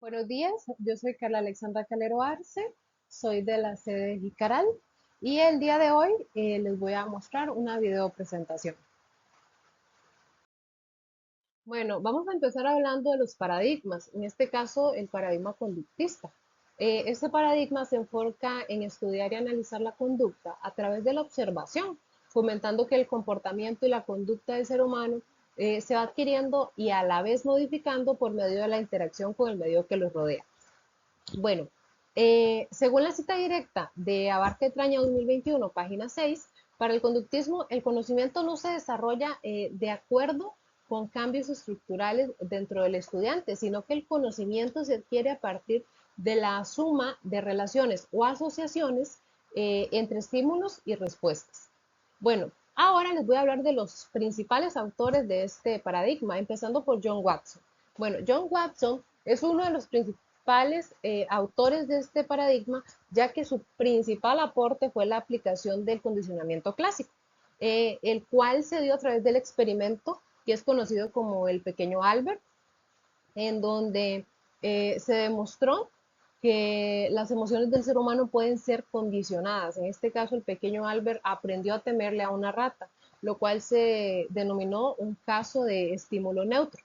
Buenos días, yo soy Carla Alexandra Calero Arce, soy de la sede de Jicaral y el día de hoy les voy a mostrar una video presentación. Bueno, vamos a empezar hablando de los paradigmas, en este caso el paradigma conductista. Este paradigma se enfoca en estudiar y analizar la conducta a través de la observación, fomentando que el comportamiento y la conducta del ser humano se va adquiriendo y a la vez modificando por medio de la interacción con el medio que los rodea. Bueno, según la cita directa de Abarca y Traña 2021, página 6, para el conductismo el conocimiento no se desarrolla de acuerdo con cambios estructurales dentro del estudiante, sino que el conocimiento se adquiere a partir de la suma de relaciones o asociaciones entre estímulos y respuestas. Bueno, ahora les voy a hablar de los principales autores de este paradigma, empezando por John Watson. Bueno, John Watson es uno de los principales autores de este paradigma, ya que su principal aporte fue la aplicación del condicionamiento clásico, el cual se dio a través del experimento que es conocido como el pequeño Albert, en donde se demostró que las emociones del ser humano pueden ser condicionadas. En este caso, el pequeño Albert aprendió a temerle a una rata, lo cual se denominó un caso de estímulo neutro.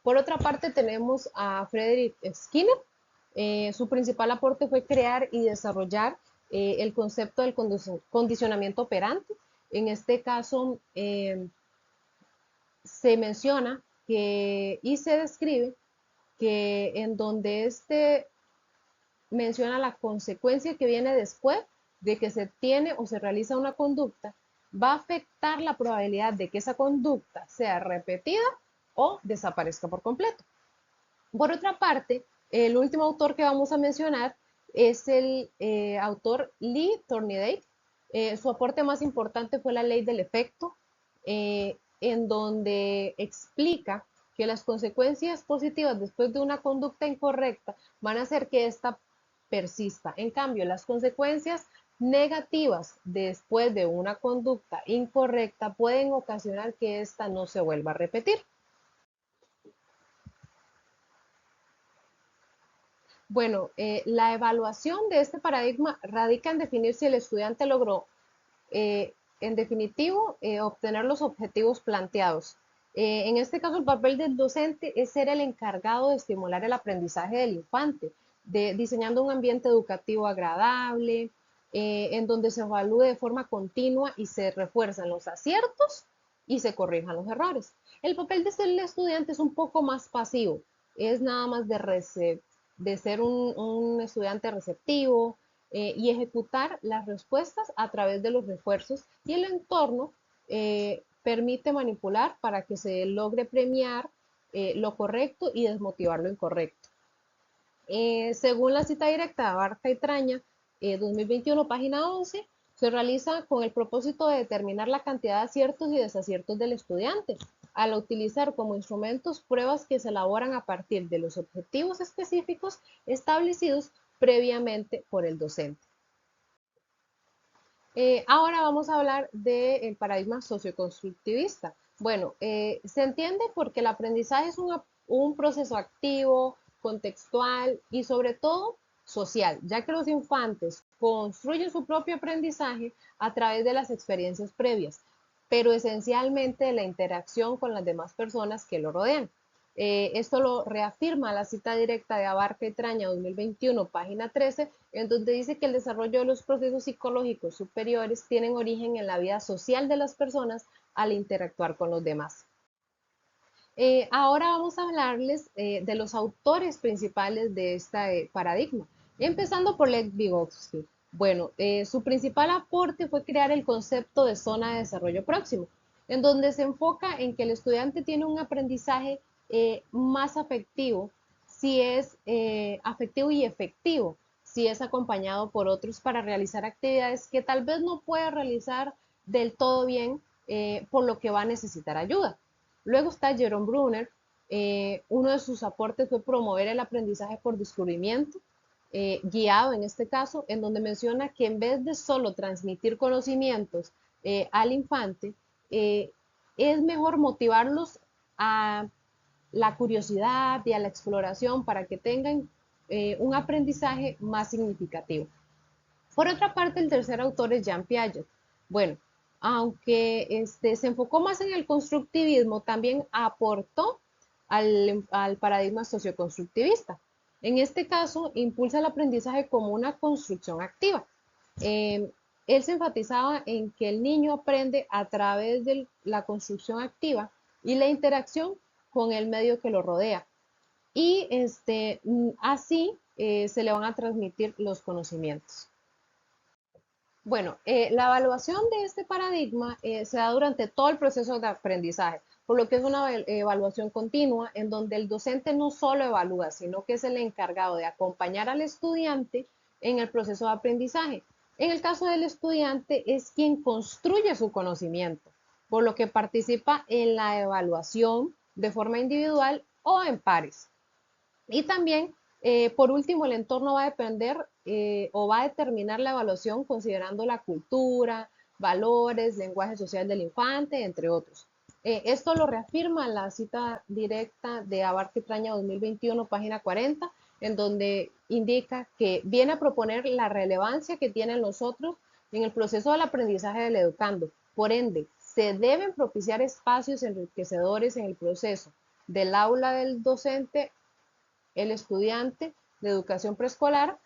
Por otra parte, tenemos a Frederick Skinner. Su principal aporte fue crear y desarrollar el concepto del condicionamiento operante. En este caso, se menciona que y se describe que en donde menciona la consecuencia que viene después de que se tiene o se realiza una conducta, va a afectar la probabilidad de que esa conducta sea repetida o desaparezca por completo. Por otra parte, el último autor que vamos a mencionar es el autor Lee Thorndike. Su aporte más importante fue la ley del efecto, en donde explica que las consecuencias positivas después de una conducta incorrecta van a hacer que ésta persista. En cambio, las consecuencias negativas después de una conducta incorrecta pueden ocasionar que ésta no se vuelva a repetir. Bueno, la evaluación de este paradigma radica en definir si el estudiante logró, en definitivo, obtener los objetivos planteados. En este caso, el papel del docente es ser el encargado de estimular el aprendizaje del infante, diseñando un ambiente educativo agradable, en donde se evalúe de forma continua y se refuerzan los aciertos y se corrijan los errores. El papel del estudiante es un poco más pasivo, es nada más de ser un estudiante receptivo y ejecutar las respuestas a través de los refuerzos y el entorno permite manipular para que se logre premiar lo correcto y desmotivar lo incorrecto. Según la cita directa de Abarca y Traña, 2021, página 11, se realiza con el propósito de determinar la cantidad de aciertos y desaciertos del estudiante, al utilizar como instrumentos pruebas que se elaboran a partir de los objetivos específicos establecidos previamente por el docente. Ahora vamos a hablar del paradigma socioconstructivista. Bueno, se entiende porque el aprendizaje es un proceso activo, contextual y sobre todo social, ya que los infantes construyen su propio aprendizaje a través de las experiencias previas, pero esencialmente de la interacción con las demás personas que lo rodean. Esto lo reafirma la cita directa de Abarca y Traña 2021, página 13, en donde dice que el desarrollo de los procesos psicológicos superiores tienen origen en la vida social de las personas al interactuar con los demás. Ahora vamos a hablarles de los autores principales de este paradigma, empezando por Lev Vygotsky. Bueno, su principal aporte fue crear el concepto de zona de desarrollo próximo, en donde se enfoca en que el estudiante tiene un aprendizaje más afectivo, si es afectivo y efectivo, si es acompañado por otros para realizar actividades que tal vez no puede realizar del todo bien, por lo que va a necesitar ayuda. Luego está Jerome Brunner. Uno de sus aportes fue promover el aprendizaje por descubrimiento, guiado en este caso, en donde menciona que en vez de solo transmitir conocimientos al infante, es mejor motivarlos a la curiosidad y a la exploración para que tengan un aprendizaje más significativo. Por otra parte, el tercer autor es Jean Piaget. Bueno, aunque se enfocó más en el constructivismo, también aportó al paradigma socioconstructivista. En este caso, impulsa el aprendizaje como una construcción activa. Eh, Él se enfatizaba en que el niño aprende a través de la construcción activa y la interacción con el medio que lo rodea. Y así se le van a transmitir los conocimientos. Bueno, la evaluación de este paradigma se da durante todo el proceso de aprendizaje, por lo que es una evaluación continua en donde el docente no solo evalúa, sino que es el encargado de acompañar al estudiante en el proceso de aprendizaje. En el caso del estudiante es quien construye su conocimiento, por lo que participa en la evaluación de forma individual o en pares. Y también, por último, el entorno va a depender o va a determinar la evaluación considerando la cultura, valores, lenguaje social del infante, entre otros. Esto lo reafirma la cita directa de Abarca y Traña 2021, página 40, en donde indica que viene a proponer la relevancia que tienen los otros en el proceso del aprendizaje del educando. Por ende, se deben propiciar espacios enriquecedores en el proceso del aula del docente, el estudiante de educación preescolar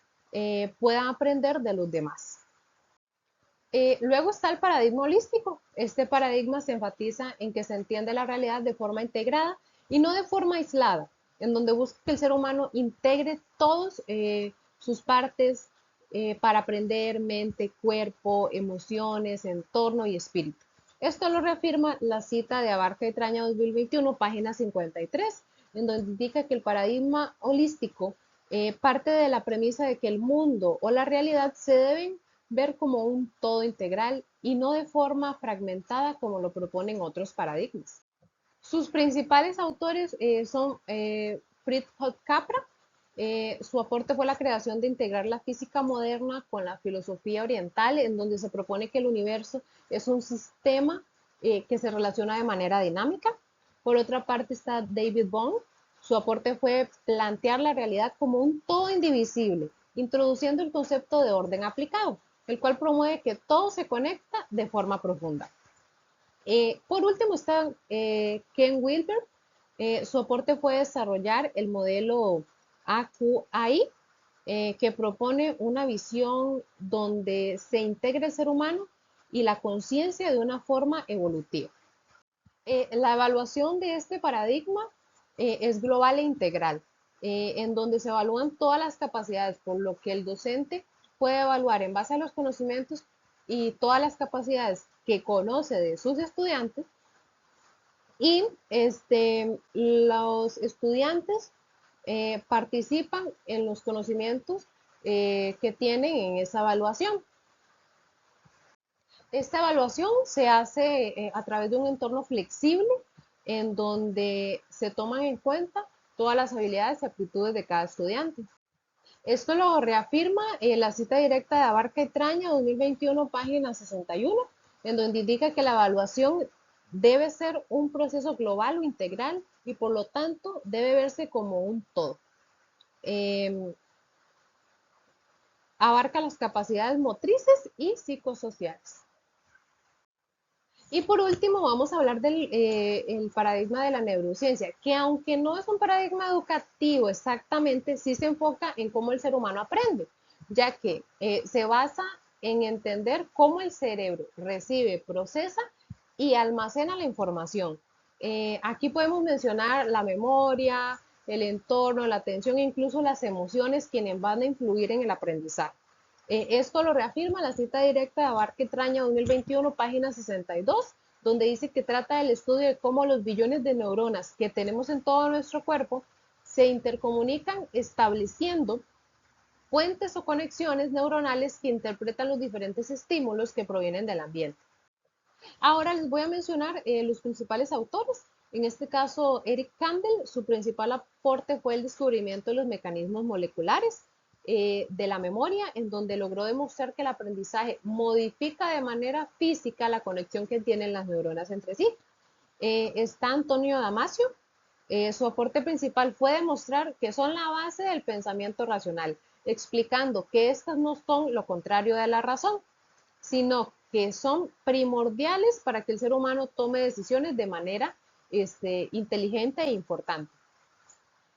pueda aprender de los demás. Luego está el paradigma holístico. Este paradigma se enfatiza en que se entiende la realidad de forma integrada y no de forma aislada, en donde busca que el ser humano integre todas sus partes para aprender mente, cuerpo, emociones, entorno y espíritu. Esto lo reafirma la cita de Abarca y Traña 2021, página 53, en donde indica que el paradigma holístico parte de la premisa de que el mundo o la realidad se deben ver como un todo integral y no de forma fragmentada como lo proponen otros paradigmas. Sus principales autores son Fritjof Capra. Su aporte fue la creación de integrar la física moderna con la filosofía oriental, en donde se propone que el universo es un sistema que se relaciona de manera dinámica. Por otra parte está David Bohm. Su aporte fue plantear la realidad como un todo indivisible, introduciendo el concepto de orden aplicado, el cual promueve que todo se conecta de forma profunda. Por último está Ken Wilber. Su aporte fue desarrollar el modelo AQAI, que propone una visión donde se integre el ser humano y la conciencia de una forma evolutiva. La evaluación de este paradigma es global e integral, en donde se evalúan todas las capacidades, por lo que el docente puede evaluar en base a los conocimientos y todas las capacidades que conoce de sus estudiantes, y los estudiantes participan en los conocimientos que tienen en esa evaluación. Esta evaluación se hace a través de un entorno flexible en donde se toman en cuenta todas las habilidades y aptitudes de cada estudiante. Esto lo reafirma la cita directa de Abarca y Traña 2021, página 61, en donde indica que la evaluación debe ser un proceso global o integral y por lo tanto debe verse como un todo. Abarca las capacidades motrices y psicosociales. Y por último, vamos a hablar del el paradigma de la neurociencia, que aunque no es un paradigma educativo exactamente, sí se enfoca en cómo el ser humano aprende, ya que se basa en entender cómo el cerebro recibe, procesa y almacena la información. Aquí podemos mencionar la memoria, el entorno, la atención e incluso las emociones, quienes van a influir en el aprendizaje. Esto lo reafirma la cita directa de Abarca y Traña 2021, página 62, donde dice que trata del estudio de cómo los billones de neuronas que tenemos en todo nuestro cuerpo se intercomunican estableciendo puentes o conexiones neuronales que interpretan los diferentes estímulos que provienen del ambiente. Ahora les voy a mencionar los principales autores. En este caso, Eric Campbell, su principal aporte fue el descubrimiento de los mecanismos moleculares de la memoria, en donde logró demostrar que el aprendizaje modifica de manera física la conexión que tienen las neuronas entre sí. Está Antonio Damasio. Su aporte principal fue demostrar que son la base del pensamiento racional, explicando que estas no son lo contrario de la razón, sino que son primordiales para que el ser humano tome decisiones de manera inteligente e importante.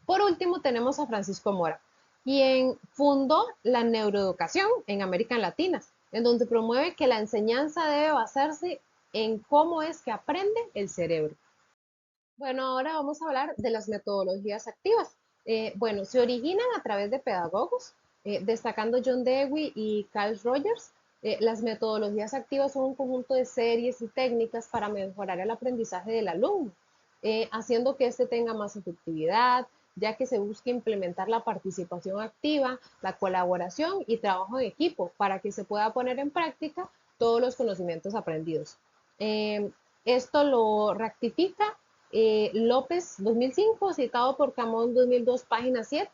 Por último, tenemos a Francisco Mora, quien fundó la neuroeducación en América Latina, en donde promueve que la enseñanza debe basarse en cómo es que aprende el cerebro. Bueno, ahora vamos a hablar de las metodologías activas. Bueno, se originan a través de pedagogos, destacando John Dewey y Carl Rogers. Las metodologías activas son un conjunto de series y técnicas para mejorar el aprendizaje del alumno, haciendo que éste tenga más efectividad, ya que se busca implementar la participación activa, la colaboración y trabajo en equipo para que se pueda poner en práctica todos los conocimientos aprendidos. Eh, Esto lo rectifica López 2005, citado por Camón 2002, página 7,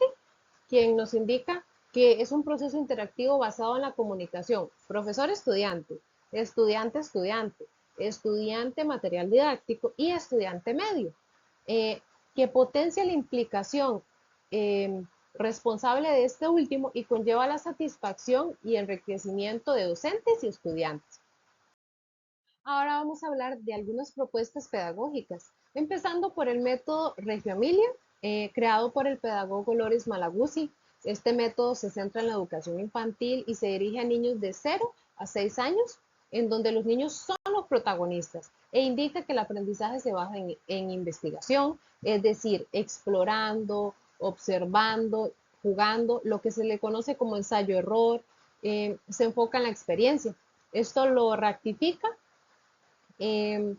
quien nos indica que es un proceso interactivo basado en la comunicación profesor-estudiante, estudiante-estudiante, estudiante-material didáctico y estudiante-medio, eh, que potencia la implicación eh, responsable de este último y conlleva la satisfacción y enriquecimiento de docentes y estudiantes. Ahora vamos a hablar de algunas propuestas pedagógicas, empezando por el método Reggio Emilia, creado por el pedagogo Loris Malaguzzi. Este método se centra en la educación infantil y se dirige a niños de 0 a 6 años, en donde los niños son los protagonistas e indica que el aprendizaje se basa en investigación, es decir, explorando, observando, jugando, lo que se le conoce como ensayo-error, se enfoca en la experiencia. Esto lo ratifica eh,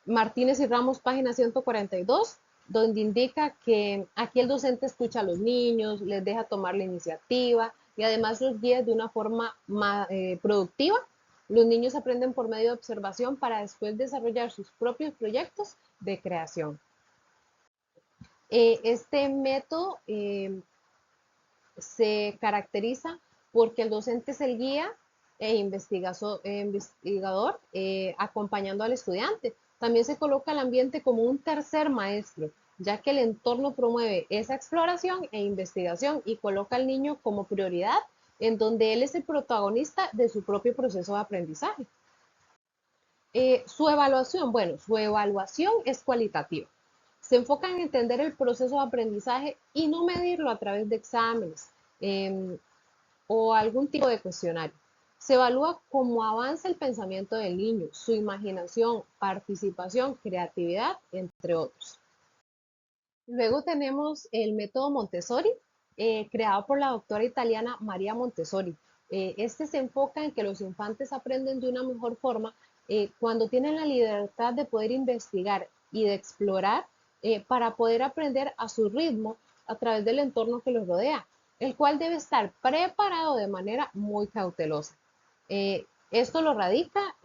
Martínez y Ramos, página 142, donde indica que aquí el docente escucha a los niños, les deja tomar la iniciativa y además los guía de una forma más, productiva. Los niños aprenden por medio de observación para después desarrollar sus propios proyectos de creación. Este método se caracteriza porque el docente es el guía investigador acompañando al estudiante. También se coloca el ambiente como un tercer maestro, ya que el entorno promueve esa exploración e investigación y coloca al niño como prioridad en donde él es el protagonista de su propio proceso de aprendizaje. Su evaluación, bueno, su evaluación es cualitativa. Se enfoca en entender el proceso de aprendizaje y no medirlo a través de exámenes eh, o algún tipo de cuestionario. Se evalúa cómo avanza el pensamiento del niño, su imaginación, participación, creatividad, entre otros. Luego tenemos el método Montessori, creado por la doctora italiana María Montessori. Este se enfoca en que los infantes aprenden de una mejor forma cuando tienen la libertad de poder investigar y de explorar para poder aprender a su ritmo a través del entorno que los rodea, el cual debe estar preparado de manera muy cautelosa. Esto lo radica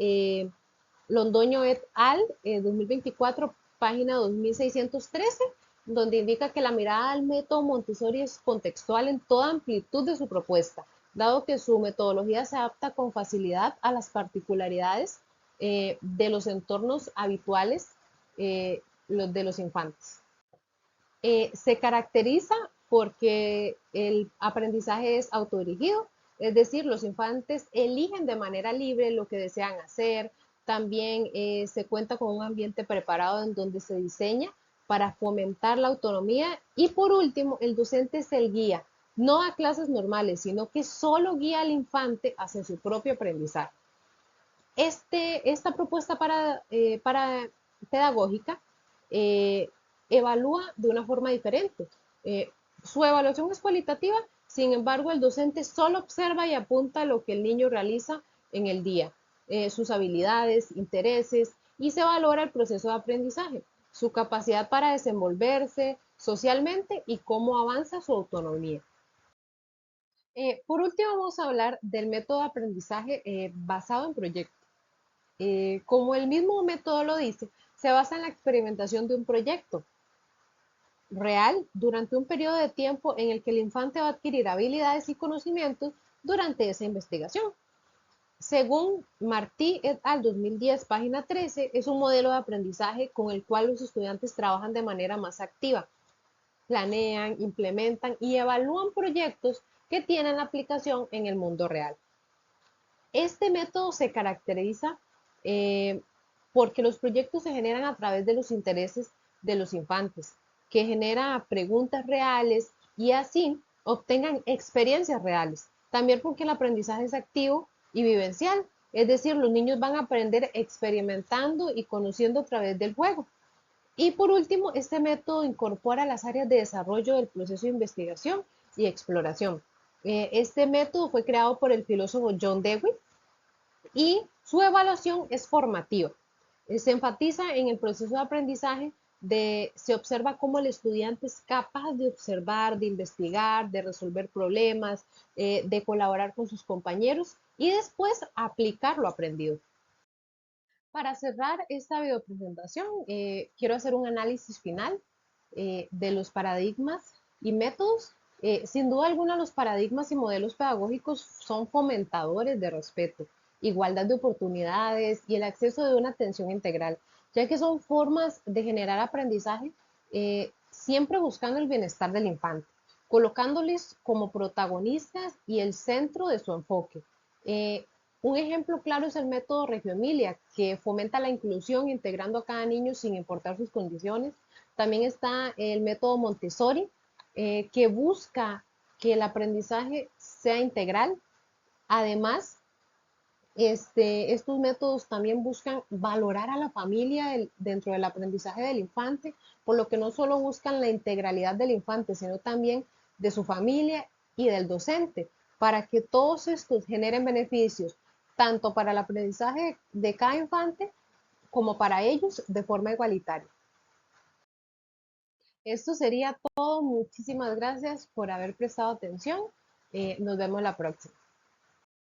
Londoño et al. 2024, página 2613, donde indica que la mirada al método Montessori es contextual en toda amplitud de su propuesta, dado que su metodología se adapta con facilidad a las particularidades de los entornos habituales de los infantes. Se caracteriza porque el aprendizaje es autodirigido, es decir, los infantes eligen de manera libre lo que desean hacer. También se cuenta con un ambiente preparado en donde se diseña para fomentar la autonomía. Y por último, el docente es el guía, no a clases normales, sino que solo guía al infante hacia su propio aprendizaje. Esta propuesta para pedagógica eh, evalúa de una forma diferente. Eh, Su evaluación es cualitativa, sin embargo, el docente solo observa y apunta lo que el niño realiza en el día, sus habilidades, intereses, y se valora el proceso de aprendizaje, su capacidad para desenvolverse socialmente y cómo avanza su autonomía. Por último, vamos a hablar del método de aprendizaje basado en proyectos. Como el mismo método lo dice, se basa en la experimentación de un proyecto real durante un periodo de tiempo en el que el infante va a adquirir habilidades y conocimientos durante esa investigación. Según Martí et al. 2010, página 13, es un modelo de aprendizaje con el cual los estudiantes trabajan de manera más activa, planean, implementan y evalúan proyectos que tienen aplicación en el mundo real. Este método se caracteriza eh, porque los proyectos se generan a través de los intereses de los infantes, que genera preguntas reales y así obtengan experiencias reales. También porque el aprendizaje es activo y vivencial, es decir, los niños van a aprender experimentando y conociendo a través del juego. Y por último, este método incorpora las áreas de desarrollo del proceso de investigación y exploración. Este método fue creado por el filósofo John Dewey y su evaluación es formativa. Se enfatiza en el proceso de aprendizaje, se observa cómo el estudiante es capaz de observar, de investigar, de resolver problemas, de colaborar con sus compañeros y después aplicar lo aprendido. Para cerrar esta videopresentación, quiero hacer un análisis final de los paradigmas y métodos. Sin duda alguna, los paradigmas y modelos pedagógicos son fomentadores de respeto, igualdad de oportunidades y el acceso de una atención integral, ya que son formas de generar aprendizaje siempre buscando el bienestar del infante, colocándoles como protagonistas y el centro de su enfoque. Eh, un ejemplo claro es el método Reggio Emilia, que fomenta la inclusión integrando a cada niño sin importar sus condiciones. También está el método Montessori, que busca que el aprendizaje sea integral. Además, estos métodos también buscan valorar a la familia dentro del aprendizaje del infante, por lo que no solo buscan la integralidad del infante, sino también de su familia y del docente, para que todos estos generen beneficios, tanto para el aprendizaje de cada infante como para ellos de forma igualitaria. Esto sería todo. Muchísimas gracias por haber prestado atención. Nos vemos la próxima.